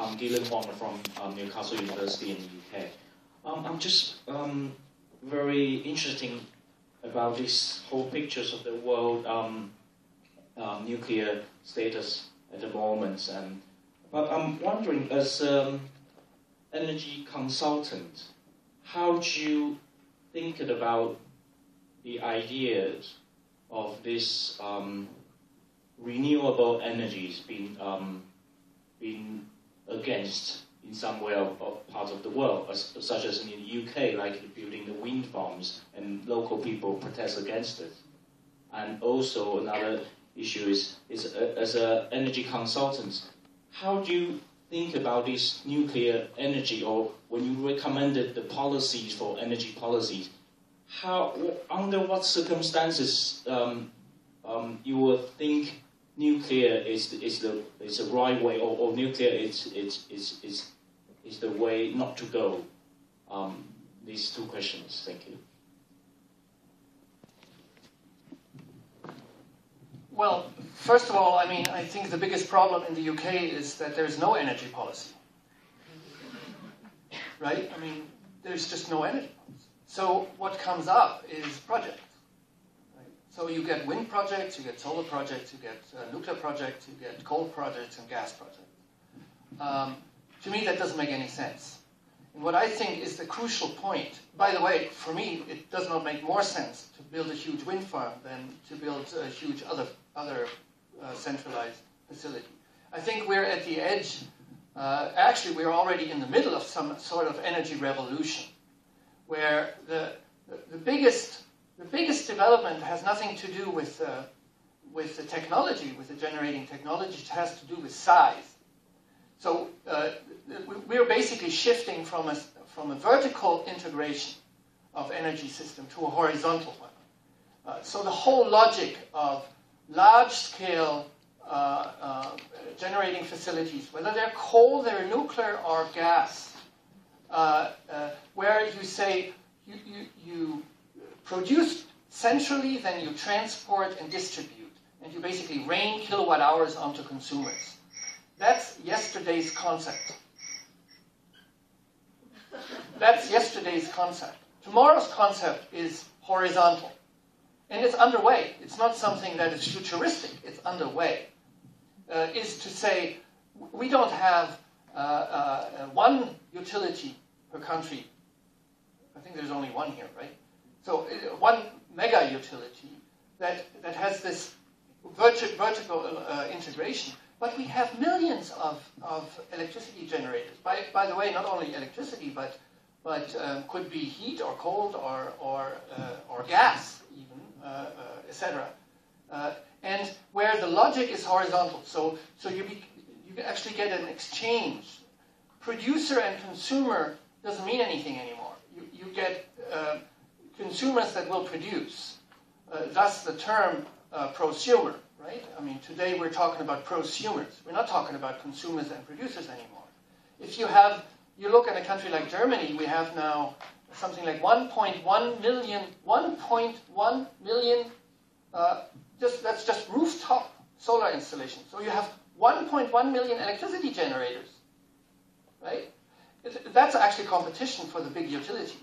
I'm Gillian Huang from Newcastle University in the UK. I'm just very interested about these whole pictures of the world nuclear status at the moment. But I'm wondering, as energy consultant, how do you think about the ideas of this renewable energies being against in some way of parts of the world, such as in the UK, like building the wind farms, and local people protest against it. And also another issue is as an energy consultant, how do you think about this nuclear energy, or when you recommended the policies for energy policies, under what circumstances you would think nuclear is the right way, or nuclear is the way not to go? These two questions. Thank you. Well, first of all, I mean, I think the biggest problem in the UK is that there's no energy policy. Right? I mean, there's just no energy policy. So what comes up is projects. Right? So you get wind projects, you get solar projects, you get nuclear projects, you get coal projects and gas projects. To me, that doesn't make any sense. And what I think is the crucial point, by the way, for me, it does not make more sense to build a huge wind farm than to build a huge other centralized facility. I think we're at the edge. Actually, we're already in the middle of some sort of energy revolution, where the biggest development has nothing to do with the technology, with the generating technology. It has to do with size. So we're basically shifting from a vertical integration of energy system to a horizontal one. So the whole logic of large-scale generating facilities, whether they're coal, they're nuclear, or gas, where you say you produce centrally, then you transport and distribute, and you basically rain kilowatt hours onto consumers. That's yesterday's concept. That's yesterday's concept. Tomorrow's concept is horizontal. And it's underway. It's not something that is futuristic. It's underway. Is to say, we don't have one utility per country. I think there's only one here, right? So one mega utility that has this vertical integration. But we have millions of electricity generators. By the way, not only electricity, but could be heat or cold or gas even, etc. And where the logic is horizontal, so you actually get an exchange. Producer and consumer doesn't mean anything anymore. You get consumers that will produce. Thus the term prosumer. Right? I mean, today we're talking about prosumers. We're not talking about consumers and producers anymore. If you look at a country like Germany, we have now something like 1.1 million, that's just rooftop solar installations. So you have 1.1 million electricity generators, right? That's actually competition for the big utilities.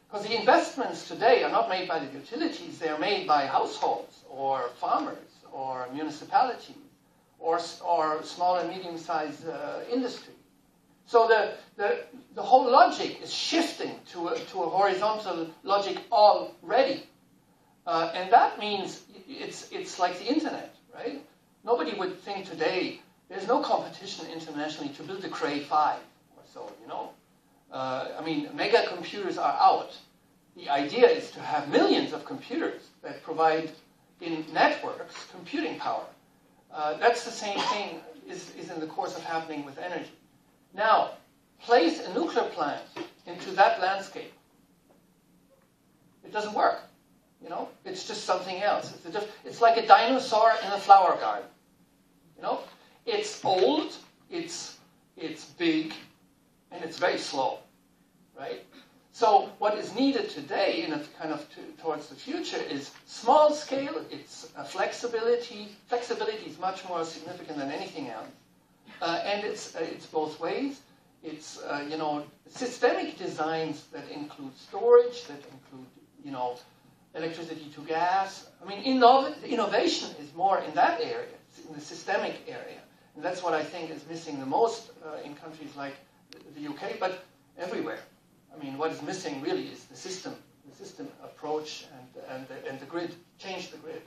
Because the investments today are not made by the utilities, they are made by households or farmers or municipalities or small and medium-sized industry. So the whole logic is shifting to a horizontal logic already. And that means it's like the internet, right? Nobody would think today, there's no competition internationally to build a Cray 5 or so, you know. I mean, mega computers are out. The idea is to have millions of computers that provide in networks computing power. That's the same thing is in the course of happening with energy. Now, place a nuclear plant into that landscape. It doesn't work. You know, it's just something else. It's like a dinosaur in a flower garden. You know, it's old, it's big, and it's very slow, right? So what is needed today, in a kind of towards the future, is small scale. It's flexibility. Flexibility is much more significant than anything else. And it's both ways. It's you know, systemic designs that include storage, that include, you know, electricity to gas. I mean, innovation is more in that area, it's in the systemic area. And that's what I think is missing the most in countries like the UK, but everywhere. I mean, what is missing really is the system approach and the grid, change the grid.